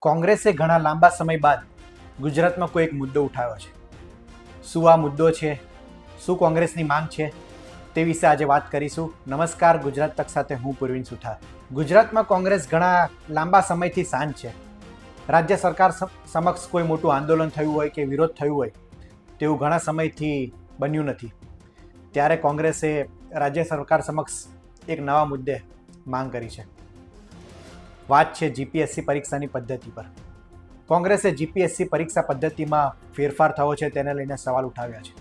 કોંગ્રેસે ઘણા લાંબા સમય બાદ ગુજરાતમાં કોઈ એક મુદ્દો ઉઠાવ્યો છે. શું આ મુદ્દો છે? શું કોંગ્રેસની માંગ છે? તે વિશે આજે વાત કરીશું. નમસ્કાર, ગુજરાત તક સાથે હું પૂર્વિન સુથાર. ગુજરાતમાં કોંગ્રેસ ઘણા લાંબા સમયથી શાંત છે. રાજ્ય સરકાર સમક્ષ કોઈ મોટું આંદોલન થયું હોય કે વિરોધ થયું હોય તેવું ઘણા સમયથી બન્યું નથી. ત્યારે કોંગ્રેસે રાજ્ય સરકાર સમક્ષ એક નવા મુદ્દે માંગ કરી છે. વાત છે જીપીએસસી પરીક્ષાની પદ્ધતિ પર. કોંગ્રેસે જીપીએસસી પરીક્ષા પદ્ધતિમાં ફેરફાર થયો છે તેને લઈને સવાલ ઉઠાવ્યા છે.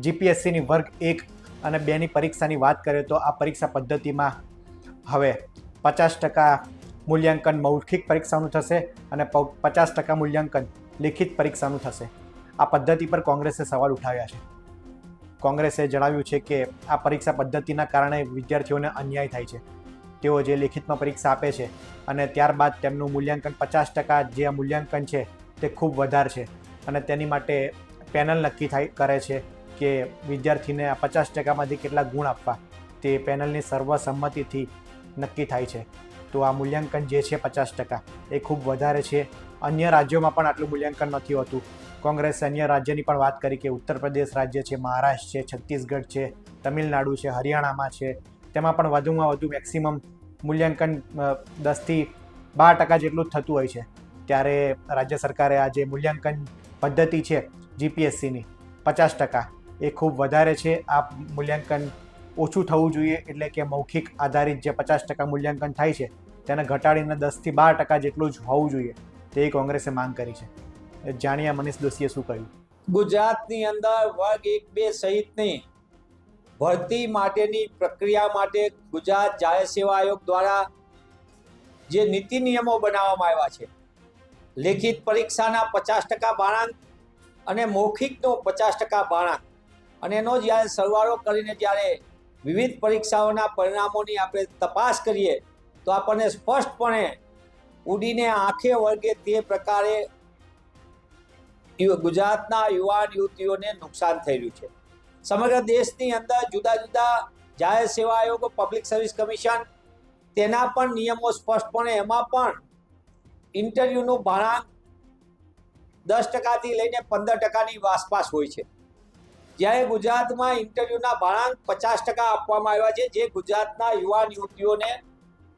જીપીએસસીની વર્ગ 1 અને 2ની પરીક્ષાની વાત કરીએ તો આ પરીક્ષા પદ્ધતિમાં હવે 50% મૂલ્યાંકન મૌખિક પરીક્ષાનું થશે અને 50% મૂલ્યાંકન લિખિત પરીક્ષાનું થશે. આ પદ્ધતિ પર કોંગ્રેસે સવાલ ઉઠાવ્યા છે. કોંગ્રેસે જણાવ્યું છે કે આ પરીક્ષા પદ્ધતિના કારણે વિદ્યાર્થીઓને અન્યાય થાય છે. તેઓ જે લેખિતમાં પરીક્ષા આપે છે અને ત્યારબાદ તેમનું મૂલ્યાંકન 50% જે આ મૂલ્યાંકન છે તે ખૂબ વધારે છે અને તેની માટે પેનલ નક્કી કરે છે કે વિદ્યાર્થીને આ 50%માંથી કેટલા ગુણ આપવા તે પેનલની સર્વસંમતિથી નક્કી થાય છે. તો આ મૂલ્યાંકન જે છે 50% એ ખૂબ વધારે છે. અન્ય રાજ્યોમાં પણ આટલું મૂલ્યાંકન નથી હોતું. કોંગ્રેસે અન્ય રાજ્યની પણ વાત કરી કે ઉત્તર પ્રદેશ રાજ્ય છે, મહારાષ્ટ્ર છે, છત્તીસગઢ છે, તમિલનાડુ છે, હરિયાણામાં છે, તેમાં પણ વધુમાં વધુ મેક્સિમમ મૂલ્યાંકન 10થી 12% જેટલું જ થતું હોય છે. ત્યારે રાજ્ય સરકારે આ જે મૂલ્યાંકન પદ્ધતિ છે જીપીએસસીની 50% એ ખૂબ વધારે છે. આ મૂલ્યાંકન ઓછું થવું જોઈએ, એટલે કે મૌખિક આધારિત જે 50% મૂલ્યાંકન થાય છે તેને ઘટાડીને 10થી 12% જેટલું જ હોવું જોઈએ તે કોંગ્રેસે માંગ કરી છે. જાણીએ મનીષ દોશીએ શું કહ્યું. ગુજરાતની અંદર વર્ગ 1-2 સહિતની ભરતી માટેની પ્રક્રિયા માટે ગુજરાત જાહેર સેવા આયોગ દ્વારા જે નીતિ નિયમો બનાવવામાં આવ્યા છે, લેખિત પરીક્ષાના 50% ભાણાંક અને મૌખિકનો 50% ભાણાંક, અને એનો જ્યારે સરવાળો કરીને જ્યારે વિવિધ પરીક્ષાઓના પરિણામોની આપણે તપાસ કરીએ તો આપણને સ્પષ્ટપણે ઉડીને આંખે વળગે તે પ્રકારે ગુજરાતના યુવાન યુવતીઓને નુકસાન થઈ રહ્યું છે. સમગ્ર દેશની અંદર જુદા જુદા જાહેર સેવા આયોગો, પબ્લિક સર્વિસ કમિશન, તેના પણ નિયમો સ્પષ્ટપણે એમાં પણ ઇન્ટરવ્યૂનું ભાણાંક 10%થી લઈને 15%ની આસપાસ હોય છે. જ્યારે ગુજરાતમાં ઇન્ટરવ્યૂના ભાણાંક 50% આપવામાં આવ્યા છે, જે ગુજરાતના યુવાન યુવતીઓને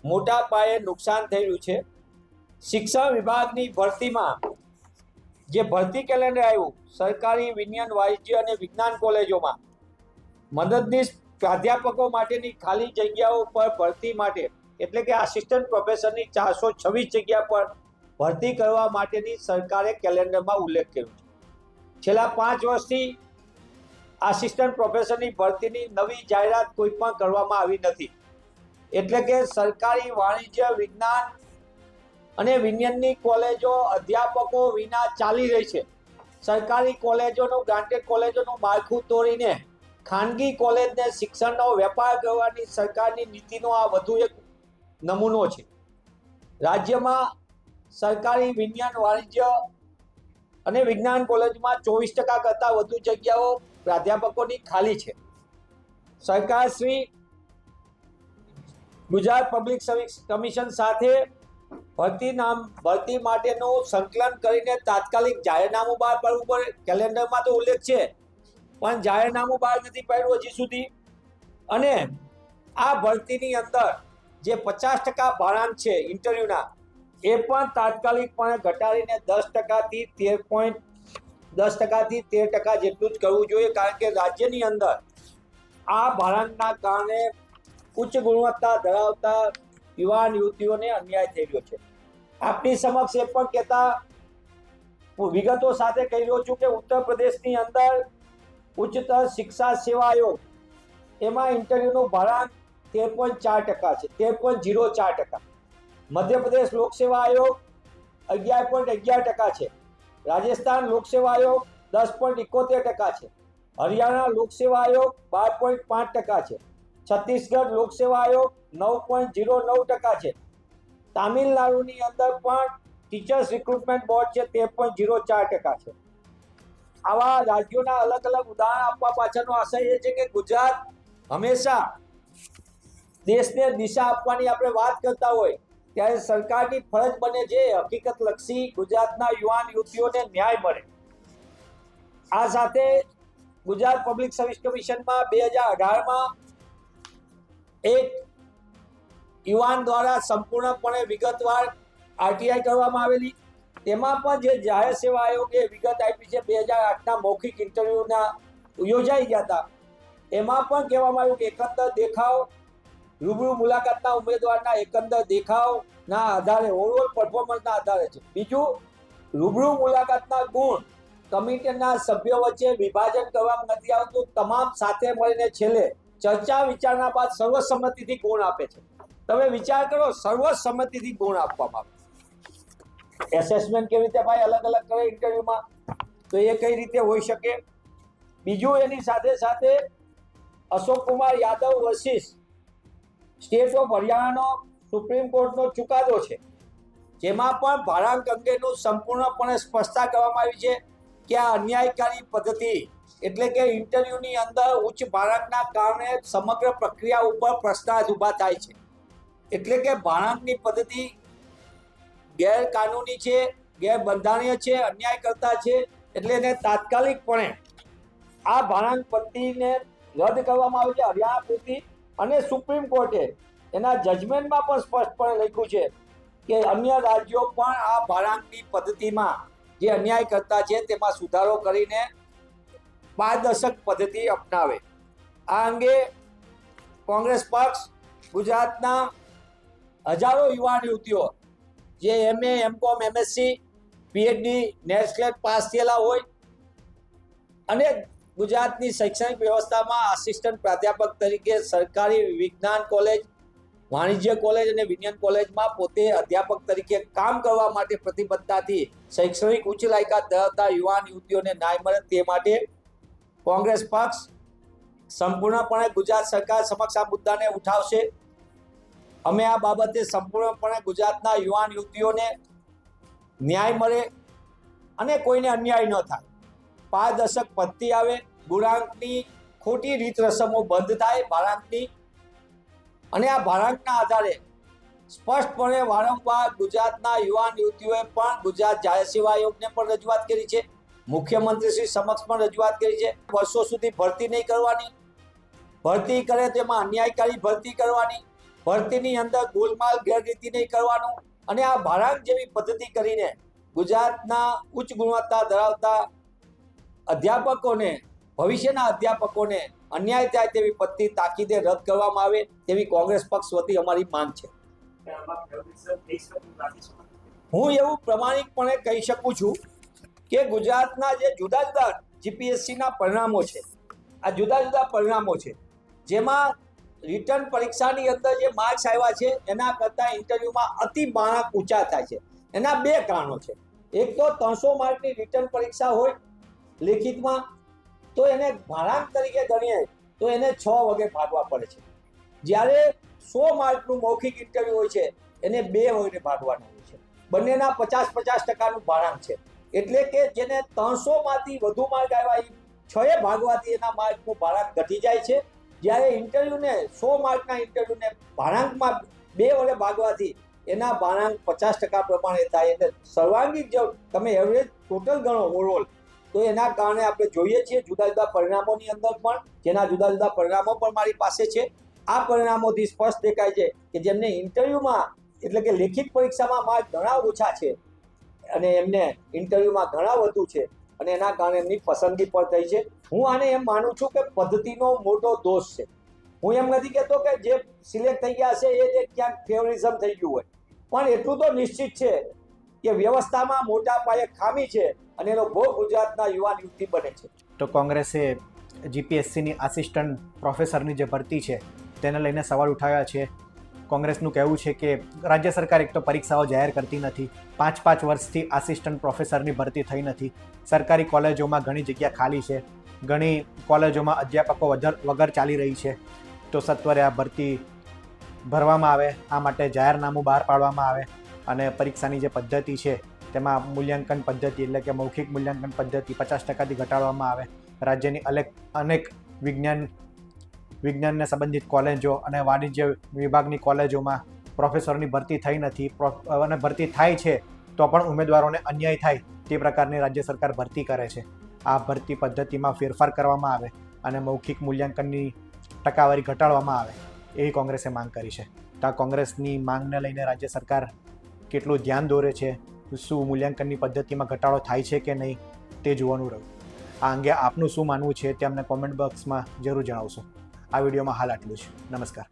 મોટા પાયે નુકસાન થઈ રહ્યું છે. શિક્ષણ વિભાગની ભરતીમાં જે ભરતી કેલેન્ડર આવ્યું, સરકારી વિજ્ઞાન, વાણિજ્ય અને વિજ્ઞાન કોલેજોમાં મદદનીશ પ્રાધ્યાપકો માટેની ખાલી જગ્યાઓ પર ભરતી માટે, એટલે કે આસિસ્ટન્ટ પ્રોફેસરની 426 જગ્યા પર ભરતી કરવા માટેની સરકારે કેલેન્ડરમાં ઉલ્લેખ કર્યો છે. છેલ્લા 5 વર્ષથી આસિસ્ટન્ટ પ્રોફેસરની ભરતીની નવી જાહેરાત કોઈ પણ કરવામાં આવી નથી. એટલે કે સરકારી વાણિજ્ય, વિજ્ઞાન અને વિજ્ઞાનની કોલેજો અધ્યાપકો વિના ચાલી રહી છે. સરકારી કોલેજોનું, ગ્રાન્ટેડ કોલેજોનું માળખું તોડીને ખાનગી કોલેજને શિક્ષણનો વેપાર કરવાની સરકારની નીતિનો આ વધુ એક નમૂનો છે. રાજ્યમાં સરકારી વિજ્ઞાન, વાણિજ્ય અને વિજ્ઞાન કોલેજમાં 24% કરતાં વધુ જગ્યાઓ પ્રાધ્યાપકોની ખાલી છે. સરકારશ્રી ગુજરાત પબ્લિક સર્વિસ કમિશન સાથે ભરતી માટેનું સંકલન કરીને તાત્કાલિક જાહેરનામું બહાર પાડવું પડે. કેલેન્ડરમાં તો ઉલ્લેખ છે પણ જાહેરનામું બહાર નથી પાડ્યું હજી સુધી. અને આ ભરતીની અંદર જે 50% ભાણાંક છે ઇન્ટરવ્યુના, એ પણ તાત્કાલિકપણે ઘટાડીને 10%થી 13% જેટલું જ કરવું જોઈએ. કારણ કે રાજ્યની અંદર આ ભાણાંકના કારણે ઉચ્ચ ગુણવત્તા ધરાવતા યુવાન યુવતીઓને અન્યાય થઈ રહ્યો છે. આપની સમક્ષ એ પણ કહેતા હું વિગતો સાથે કહી રહ્યો છું કે ઉત્તર પ્રદેશની અંદર ઉચ્ચતર શિક્ષા સેવા આયોગ, એમાં ઇન્ટરવ્યુનું ભાડાંક 13.4% છે, 13.04%. મધ્યપ્રદેશ લોકસેવા આયોગ 11.11% છે. રાજસ્થાન લોકસેવા આયોગ 10.71% છે. હરિયાણા લોકસેવા આયોગ 12.5% છે. છત્તીસગઢ લોકસેવા આયોગ 9.09% છે. તામિલનાડુની અંદર પણ ટીચર્સ રિક્રુટમેન્ટ બોર્ડ છે 13.04% છે. આવા રાજ્યોના અલગ અલગ ઉદાહરણ આપવા પાછળનો આશય એ છે કે ગુજરાત હંમેશા દેશને દિશા આપવાની આપણે વાત કરતા હોય ત્યારે સરકારની ફરજ બને છે હકીકતલક્ષી ગુજરાતના યુવાન યુવતીઓને ન્યાય મળે. આ સાથે ગુજરાત પબ્લિક સર્વિસ કમિશનમાં 2018માં એક યુવાન દ્વારા સંપૂર્ણપણે વિગતવાર આરટીઆઈ કરવામાં આવેલી. તેમાં પણ જે જાહેર સેવા આયોગે વિગત આપી છે 2008ના મૌખિક ઇન્ટરવ્યુના યોજાઈ ગયા હતા, એમાં પણ કહેવામાં આવ્યું કે એકંદર દેખાવ, રૂબરૂ મુલાકાતના ઉમેદવારના એકંદર દેખાવના આધારે ઓવરઓલ પરફોર્મન્સના આધારે છે. બીજું, રૂબરૂ મુલાકાતના ગુણ કમિટીના સભ્યો વચ્ચે વિભાજન કરવામાં નથી આવતું. તમામ સાથે મળીને છેલ્લે ચર્ચા વિચારણા બાદ સર્વસંમતિથી ગુણ આપે છે. તમે વિચાર કરો, સર્વસંમતિથી ગુણ આપવામાં આવે. એસેસમેન્ટ કેવી રીતે ભાઈ અલગ અલગ કરે ઇન્ટરવ્યુમાં, તો એ કઈ રીતે હોઈ શકે? બીજું, એની સાથે સાથે Ashok Kumar Yadav versus state of હરિયાણાનો સુપ્રીમ કોર્ટનો ચુકાદો છે, જેમાં પણ ભાડાંક અંગેનું સંપૂર્ણપણે સ્પષ્ટતા કરવામાં આવી છે કે આ અન્યાયકારી પદ્ધતિ એટલે કે ઇન્ટરવ્યુની અંદર ઉચ્ચ ભાડાંકના કારણે સમગ્ર પ્રક્રિયા ઉપર પ્રશ્નાર્થ ઊભા થાય છે. એટલે કે ભાડાંકની પદ્ધતિ ગેરકાનૂની છે, ગેરબંધારણીય છે, અન્યાય કરતા છે. એટલે એને તાત્કાલિકપણે આ ભાડાંક પદ્ધતિને રદ કરવામાં આવે છે હરિયાણા પૂરતી. અને સુપ્રીમ કોર્ટે એના જજમેન્ટમાં પણ સ્પષ્ટપણે લખ્યું છે કે અન્ય રાજ્યો પણ આ ભાડાંકની પદ્ધતિમાં જે અન્યાય કરતા છે તેમાં સુધારો કરીને પારદર્શક પદ્ધતિ અપનાવે. આ અંગે કોંગ્રેસ પક્ષ ગુજરાતના હજારો યુવાન યુવતીઓ જે MA, M.Com, MSc, PhD, net slate pass થયેલા હોય અને ગુજરાતની શૈક્ષણિક વ્યવસ્થામાં આસિસ્ટન્ટ પ્રાધ્યાપક તરીકે સરકારી વિજ્ઞાન કોલેજ, વાણિજ્ય કોલેજ અને વિજ્ઞાન કોલેજમાં પોતે અધ્યાપક તરીકે કામ કરવા માટે પ્રતિબદ્ધતાથી શૈક્ષણિક ઉચ્ચ લાયકાત ધરાવતા યુવાન યુવતીઓને ન્યાય મળે તે માટે કોંગ્રેસ પક્ષ સંપૂર્ણપણે ગુજરાત સરકાર સમક્ષ આ મુદ્દાને ઉઠાવશે. અમે આ બાબતે સંપૂર્ણપણે ગુજરાતના યુવાન યુવતીઓને ન્યાય મળે અને કોઈને અન્યાય ન થાય, પારદર્શક પદ્ધતિ આવે, ગુણાંકની ખોટી રીત રસમો બંધ થાય ભાડાંકની. અને આ ભાડાંકના આધારે સ્પષ્ટપણે વારંવાર ગુજરાતના યુવાન યુવતીઓએ પણ ગુજરાત જાહેર સેવા આયોગને પણ રજૂઆત કરી છે, મુખ્યમંત્રી શ્રી સમક્ષ પણ રજૂઆત કરી છે. વર્ષો સુધી ભરતી નહીં કરવાની, ભરતી કરે તેમાં અન્યાયકારી ભરતી કરવાની, ભરતીની અંદર ગોલમાલ ગેરરીતિ નહીં કરવાનું. અને આ ભાડાંક જેવી પદ્ધતિ કરીને ગુજરાતના ઉચ્ચ ગુણવત્તા ધરાવતા અધ્યાપકોને, ભવિષ્યના અધ્યાપકોને અન્યાય થાય તેવી પદ્ધતિ તાકીદે રદ કરવામાં આવે તેવી કોંગ્રેસ પક્ષ વતી અમારી માંગ છે. હું એવું પ્રમાણિકપણે કહી શકું છું કે ગુજરાતના જે જુદા જુદા GPSCના પરિણામો છે, આ જુદા જુદા પરિણામો છે જેમાં રિટર્ન પરીક્ષાની અંદર જે માર્ક્સ આવ્યા છે એના કરતાં ઇન્ટરવ્યુમાં અતિ માણક ઊંચા થાય છે. એના બે કારણો છે. એક તો 300 માર્કની રિટર્ન પરીક્ષા હોય લેખિતમાં, તો એને ભાડાંક તરીકે ગણીએ તો એને 6 વગે ભાગવા પડે છે. જ્યારે 100 માર્કનું મૌખિક ઇન્ટરવ્યુ હોય છે એને 2 વગે ભાગવાનું હોય છે. બંનેના 50-50% ભાડાંક છે. એટલે કે જેને 300માંથી વધુ માર્ક આવ્યા એ 6 ભાગવાથી એના માર્કનું ભાડાંક ઘટી જાય છે. જ્યારે ઇન્ટરવ્યુને 100 માર્કના ઇન્ટરવ્યુને ભાડાંકમાં 2 વડે ભાગવાથી એના ભાડાંક 50% પ્રમાણે થાય. એટલે સર્વાંગીણ જો તમે એવરેજ ટોટલ ગણો ઓવરઓલ તો એના કારણે આપણે જોઈએ છીએ જુદા જુદા પરિણામોની અંદર પણ, જેના જુદા જુદા પરિણામો પણ મારી પાસે છે. આ પરિણામોથી સ્પષ્ટ દેખાય છે કે જેમને ઇન્ટરવ્યુમાં એટલે કે લેખિત પરીક્ષામાં માર્ક ઘણા ઓછા છે અને એમને ઇન્ટરવ્યુમાં ઘણા વધુ છે અને એના કારણે એમની પસંદગી પણ થઈ છે. હું આને એમ માનું છું કે પદ્ધતિનો મોટો દોષ છે. હું એમ નથી કહેતો કે જે સિલેક્ટ થઈ ગયા છે એ ક્યાંક ફેવરિઝમ થઈ ગયું હોય, પણ એટલું તો નિશ્ચિત છે કે વ્યવસ્થામાં મોટા પાયે ખામી છે અને એનો ભોગ ગુજરાતના યુવાન યુવતી બને છે. તો કોંગ્રેસે GPSCની આસિસ્ટન્ટ પ્રોફેસરની જે ભરતી છે તેને લઈને સવાલ ઉઠાવ્યા છે. કોંગ્રેસનું કહેવું છે કે રાજ્ય સરકાર એક તો પરીક્ષાઓ જાહેર કરતી નથી, 5 વર્ષથી આસિસ્ટન્ટ પ્રોફેસરની ભરતી થઈ નથી, સરકારી કોલેજોમાં ઘણી જગ્યા ખાલી છે, ઘણી કોલેજોમાં અધ્યાપકો વગર ચાલી રહી છે. તો સત્વરે આ ભરતી ભરવામાં આવે, આ માટે જાહેરનામું બહાર પાડવામાં આવે અને પરીક્ષાની જે પદ્ધતિ છે તેમાં મૂલ્યાંકન પદ્ધતિ એટલે કે મૌખિક મૂલ્યાંકન પદ્ધતિ 50%થી ઘટાડવામાં આવે. રાજ્યની અનેક વિજ્ઞાનને સંબંધિત કોલેજો અને વાણિજ્ય વિભાગની કોલેજોમાં પ્રોફેસરોની ભરતી થઈ નથી અને ભરતી થાય છે તો પણ ઉમેદવારોને અન્યાય થાય તે પ્રકારની રાજ્ય સરકાર ભરતી કરે છે. આ ભરતી પદ્ધતિમાં ફેરફાર કરવામાં આવે અને મૌખિક મૂલ્યાંકનની ટકાવારી ઘટાડવામાં આવે એવી કોંગ્રેસે માંગ કરી છે. તો આ કોંગ્રેસની માંગને લઈને રાજ્ય સરકાર કેટલું ધ્યાન દોરે છે, શું મૂલ્યાંકનની પદ્ધતિમાં ઘટાડો થાય છે કે નહીં તે જોવાનું રહ્યું. આ અંગે આપનું શું માનવું છે તે અમને કોમેન્ટ બોક્સમાં જરૂર જણાવશો. આ વિડીયોમાં હાલ આટલું જ. નમસ્કાર.